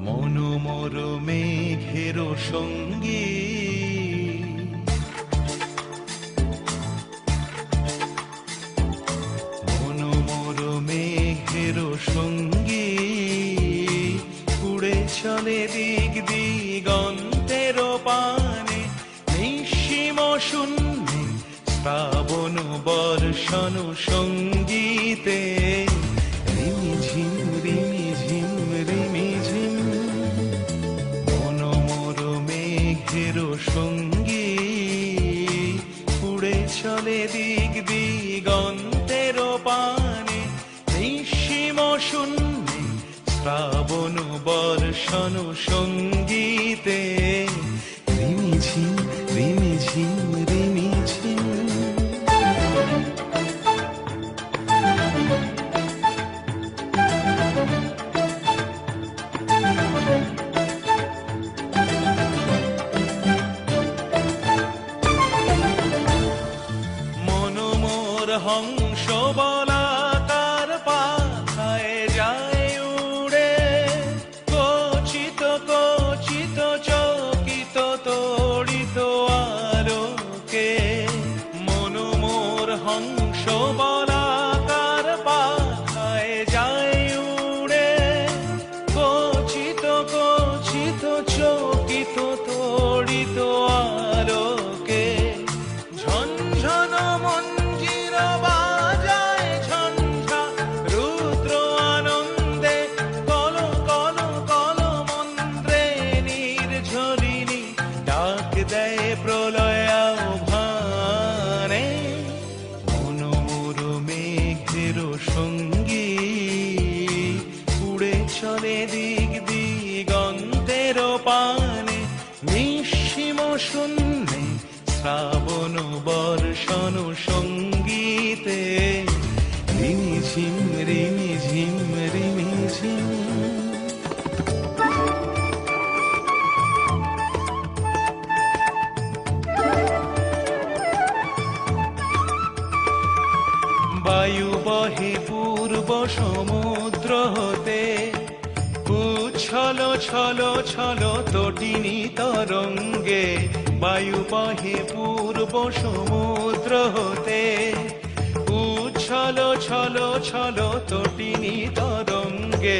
মনোমর মেঘের সঙ্গী মনোমর মেঘের সঙ্গী উড়ে চলে দিক দিগন্তের পানে নিঃসীম শূন্যে শ্রাবণ বর্ষণ সঙ্গীতে রিমিঝিম রিমিঝিম রিমিঝিম মনোমর মেঘের সঙ্গী উড়ে চলে দিক দিগন্তের পানে নিঃসীম শূন্যে শ্রাবণ বর্ষণ সঙ্গীতে রিমিঝিম রিমিঝিম রিমিঝিম মনোমর হংস বলাকার পাখায় যায় উড়ে কচিত কচিত চকিত তড়িত আলোকে মনোমর হংস বলাকার পাখায় যায় উড়ে কচিত কচিত চকিত তড়িত আলোকে ঝনঝন মঞ্জির বাজায় ঝঞ্ঝা রুদ্র আনন্দে কল কল কল মন্ত্রে নির্ঝরিণী ডাক দেয় প্রলয় আহ্বানে মনোমর মেঘের সঙ্গী উড়ে চলে দিক দিগন্তের পানে নিঃসীম শূন্যে শ্রাবণ বর্ষণ সঙ্গীতে রিমিঝিম রিমিঝিম রিমিঝিম বায়ু বহে পূর্ব সমুদ্র হতে উচ্ছল ছল ছল তটিনী তরঙ্গে বায়ু বহে পূর্ব সমুদ্র হতে উচ্ছল ছল ছল তটিনী তরঙ্গে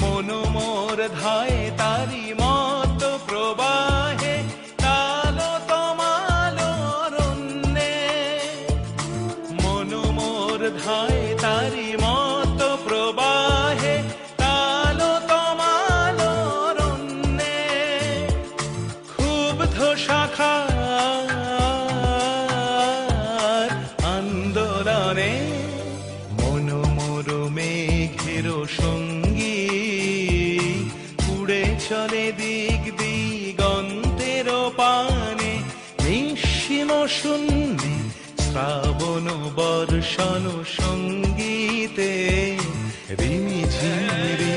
মনোমর ধায় তারি মত প্রবাহে তাল তমাল অরণ্যে মনোমর ধায় তারি মত প্রবাহে তাল তমাল অরণ্যে ক্ষুব্ধ শাখার আন্দোলনে মনোমর মেঘের সঙ্গী উড়ে চলে দিক দিগন্তের পানে নিঃসীম শূন্যে শ্রাবণ বর্ষণ সঙ্গীতে রিমিঝিম